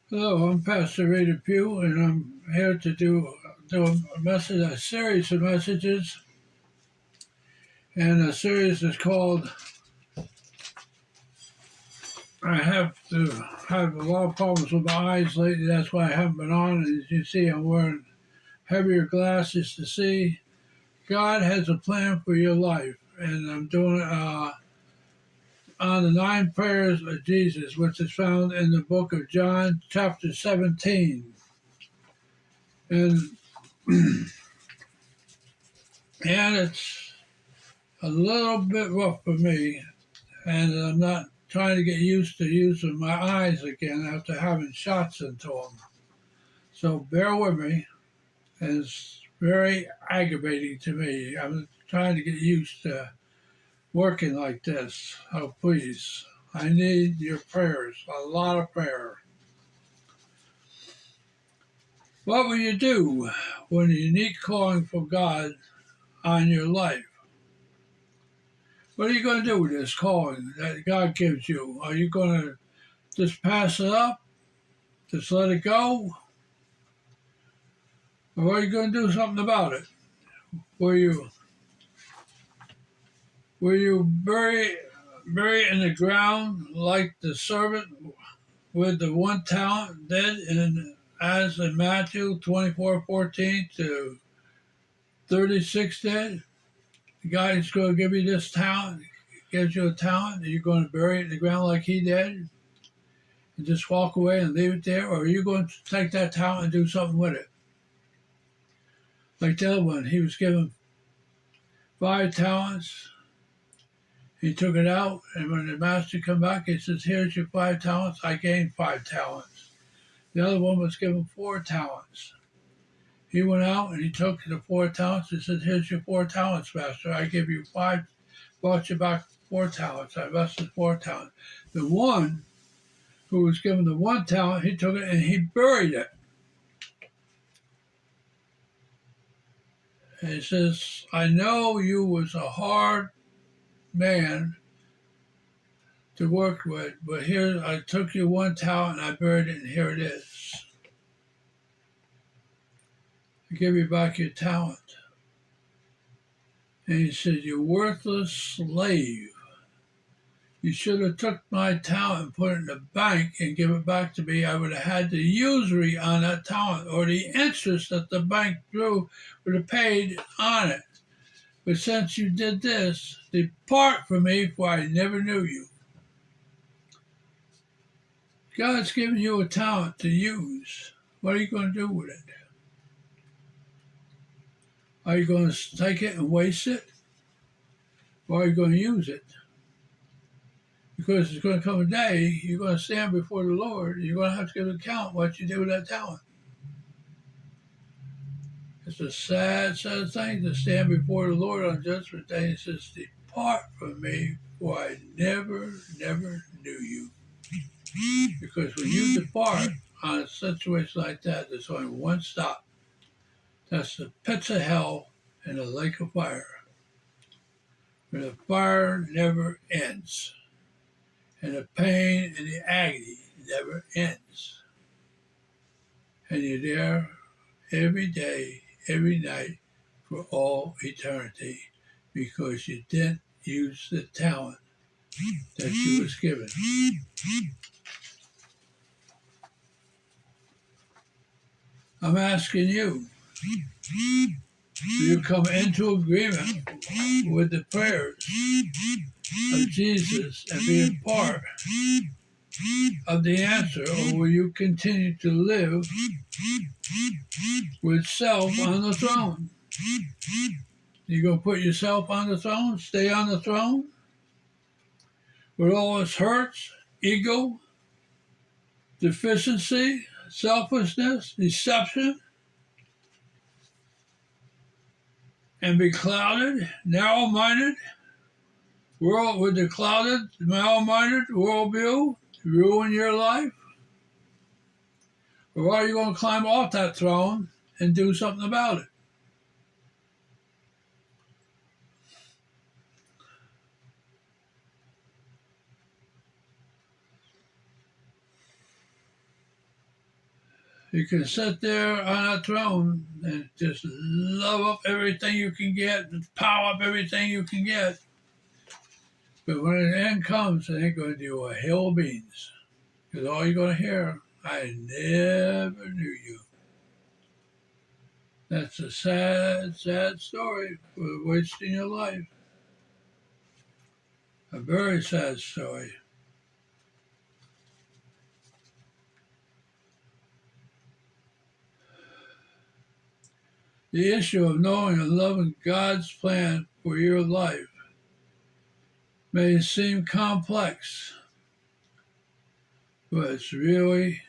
Hello, I'm Pastor Ray Pugh, and I'm here to do a series of messages, and the series is called "I Have to Have a Lot of Problems with My Eyes Lately." That's why I haven't been on. And as you see, I'm wearing heavier glasses to see. God has a plan for your life, and I'm doing it on the 9 prayers of Jesus, which is found in the book of John, chapter 17, and and it's a little bit rough for me, and I'm not trying to get used to using my eyes again after having shots into them. So bear with me. It's very aggravating to me. I'm trying to get used to working like this. Oh, please. I need your prayers, a lot of prayer. What will you do when a unique calling from God on your life? What are you going to do with this calling that God gives you? Are you going to just pass it up? Just let it go? Or are you going to do something about it? Will you bury in the ground like the servant with the 1 talent did as in Matthew 24:14 to 36 did? The guy is going to give you this talent, gives you a talent, and you're going to bury it in the ground like he did and just walk away and leave it there? Or are you going to take that talent and do something with it? Like the other one, he was given 5 talents. He took it out, and when the master come back, he says, "Here's your 5 talents. I gained 5 talents." The other one was given 4 talents. He went out and he took the 4 talents and said, "Here's your 4 talents, master. I give you five, brought you back 4 talents. I invested 4 talents." The one who was given the 1 talent, he took it and he buried it. And he says, "I know you was a hard man to work with, but here I took your 1 talent and I buried it, and here it is. I give you back your talent." And he said, "You worthless slave. You should have took my talent and put it in the bank and give it back to me. I would have had the usury on that talent, or the interest that the bank drew would have paid on it. But since you did this, depart from me, for I never knew you." God's given you a talent to use. What are you going to do with it? Are you going to take it and waste it? Or are you going to use it? Because there's going to come a day you're going to stand before the Lord, and you're going to have to give an account what you did with that talent. It's a sad, sad thing to stand before the Lord on Judgment Day and says, "Depart from me, for I never, never knew you." Because when you depart on a situation like that, there's only one stop. That's the pits of hell and the lake of fire, where the fire never ends, and the pain and the agony never ends. And you're there every day, every night, for all eternity, because you didn't use the talent that you was given. I'm asking you, do you come into agreement with the prayers of Jesus and be a part of the answer, or will you continue to live with self on the throne? You going to put yourself on the throne, stay on the throne, with all its hurts, ego, deficiency, selfishness, deception, and be clouded, narrow-minded, world with the clouded, narrow-minded worldview to ruin your life? Or are you going to climb off that throne and do something about it? You can sit there on a throne and just love up everything you can get, and power up everything you can get. But when the end comes, it ain't going to do a hill of beans. Because all you're going to hear, I never knew you. That's a sad, sad story for wasting your life. A very sad story. The issue of knowing and loving God's plan for your life may seem complex, but it's really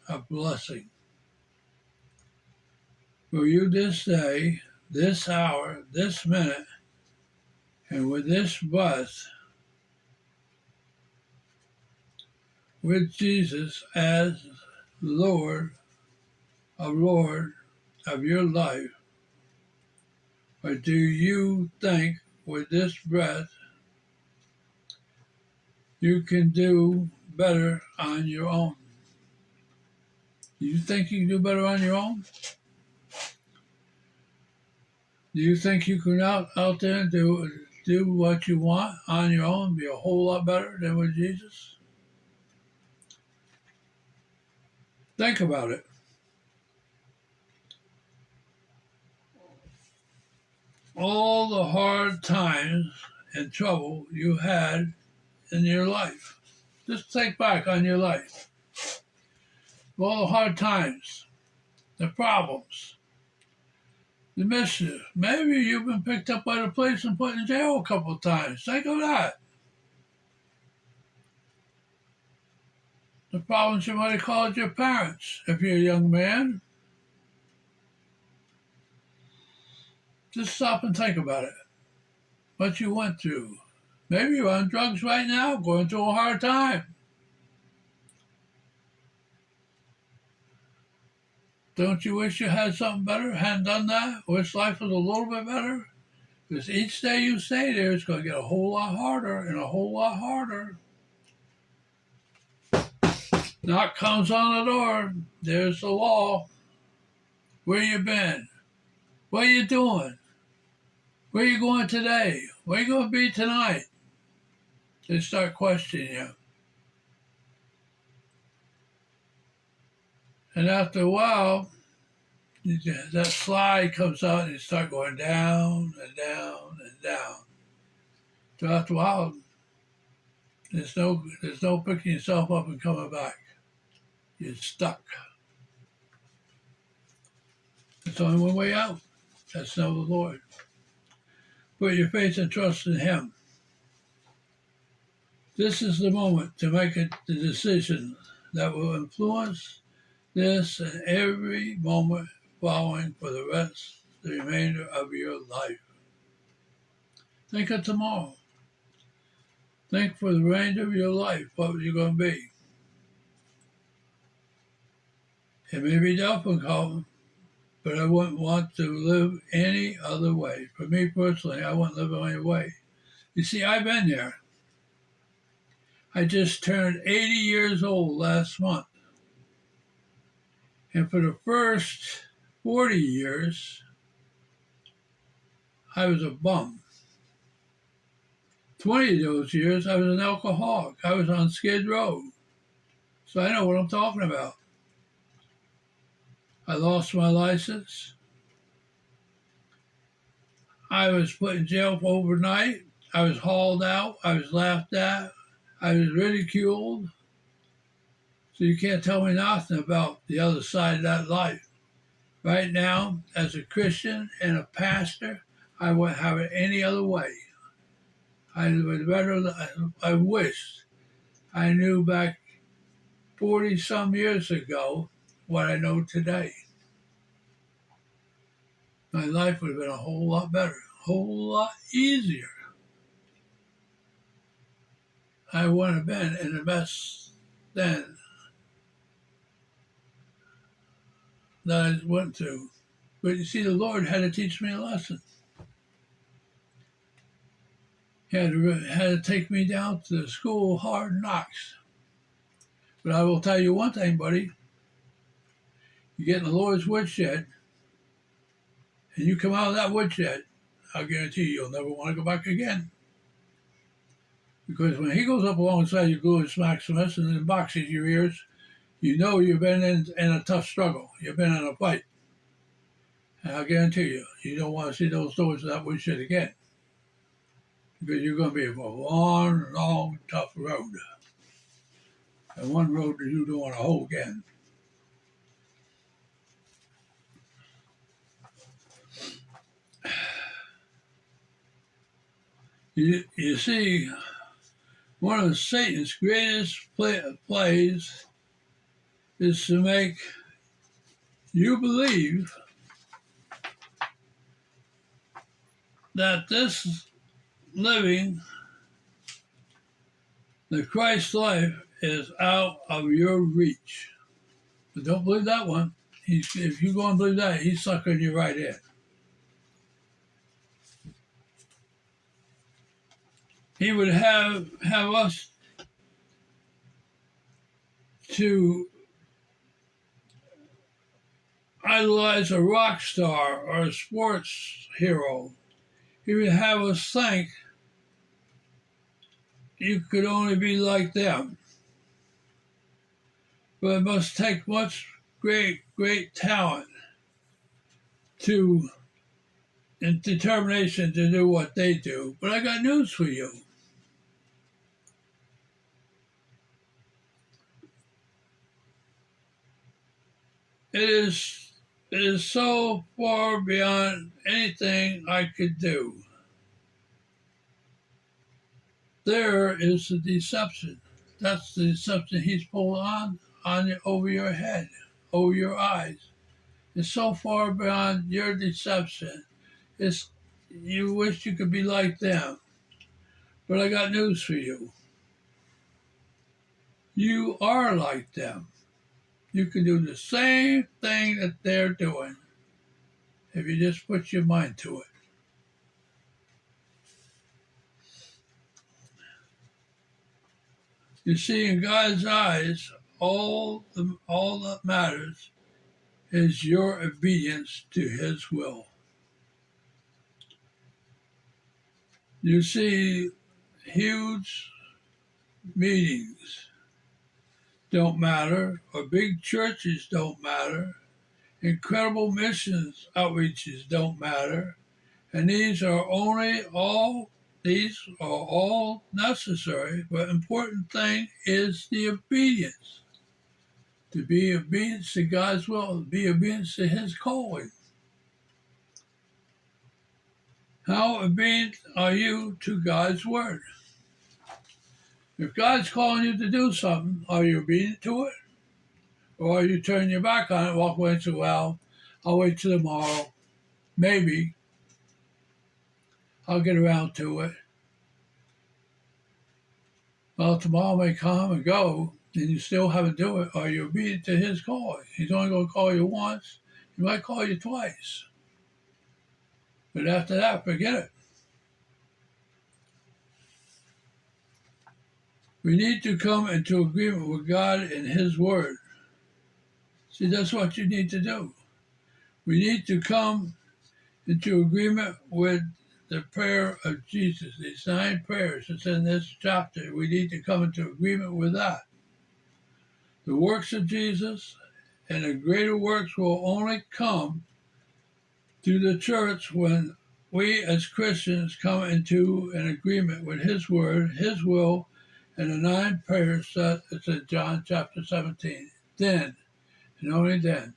a blessing. For you this day, this hour, this minute, and with this breath, with Jesus as Lord of your life, or do you think with this breath you can do better on your own? Do you think you can do better on your own? Do you think you can out there and do what you want on your own, be a whole lot better than with Jesus? Think about it. All the hard times and trouble you had in your life. Just think back on your life. All the hard times, the problems, the mischief. Maybe you've been picked up by the police and put in jail a couple of times. Think of that. The problems you might have caused your parents if you're a young man. Just stop and think about it. What you went through. Maybe you're on drugs right now, going through a hard time. Don't you wish you had something better, hadn't done that? Wish life was a little bit better? Because each day you stay there, it's going to get a whole lot harder and a whole lot harder. Knock comes on the door. There's the law. Where you been? What are you doing? Where you going today? Where you going to be tonight? They start questioning you. And after a while, that slide comes out and you start going down and down and down. So after a while, there's no picking yourself up and coming back. You're stuck. There's only one way out. That's know the Lord. Put your faith and trust in Him. This is the moment to make the decision that will influence this and every moment following for the remainder of your life. Think of tomorrow. Think for the remainder of your life, what you're going to be. It may be difficult, but I wouldn't want to live any other way. For me personally, I wouldn't live any way. You see, I've been there. I just turned 80 years old last month. And for the first 40 years, I was a bum. 20 of those years, I was an alcoholic. I was on Skid Row. So I know what I'm talking about. I lost my license. I was put in jail for overnight. I was hauled out. I was laughed at. I was ridiculed. So you can't tell me nothing about the other side of that life. Right now, as a Christian and a pastor, I wouldn't have it any other way. I wished I knew back 40-some years ago what I know today. My life would have been a whole lot better, a whole lot easier. I wouldn't have been in a mess then that I went through. But you see, the Lord had to teach me a lesson. He had to take me down to the school of hard knocks. But I will tell you one thing, buddy. You get in the Lord's woodshed, and you come out of that woodshed, I guarantee you'll never want to go back again. Because when he goes up alongside you, Gluteus Maximus, and then boxes your ears, you know you've been in a tough struggle. You've been in a fight. And I guarantee you, you don't want to see those doors of that woodshed again. Because you're going to be for a long, long, tough road. And one road that you don't want to hold again. You see, one of Satan's greatest plays is to make you believe that this living, the Christ life, is out of your reach. But don't believe that one. If you go and believe that, he's sucking you right in. He would have us to idolize a rock star or a sports hero. He would have us think you could only be like them. But it must take much great talent and determination to do what they do. But I got news for you. It is so far beyond anything I could do. There is the deception. That's the deception he's pulled on over your head, over your eyes. It's so far beyond your deception. You wish you could be like them. But I got news for you. You are like them. You can do the same thing that they're doing if you just put your mind to it. You see, in God's eyes, all that matters is your obedience to his will. You see, huge meetings don't matter, or big churches don't matter. Incredible missions outreaches don't matter. And these are all necessary, but important thing is the obedience. To be obedient to God's will, to be obedient to his calling. How obedient are you to God's word? If God's calling you to do something, are you obedient to it? Or are you turning your back on it, walk away and say, well, I'll wait till tomorrow. Maybe I'll get around to it. Well, tomorrow may come and go, and you still haven't done it. Are you obedient to his calling? He's only going to call you once. He might call you twice. But after that, forget it. We need to come into agreement with God and his word. See, that's what you need to do. We need to come into agreement with the prayer of Jesus. These 9 prayers that's in this chapter, we need to come into agreement with that. The works of Jesus and the greater works will only come through the church when we as Christians come into an agreement with his word, his will, and the 9 prayers that it's in John chapter 17. Then, and only then,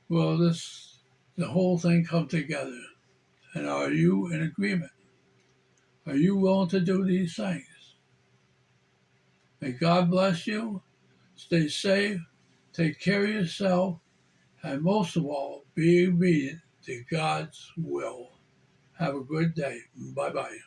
will the whole thing come together. And are you in agreement? Are you willing to do these things? May God bless you. Stay safe. Take care of yourself. And most of all, be obedient to God's will. Have a good day. Bye-bye.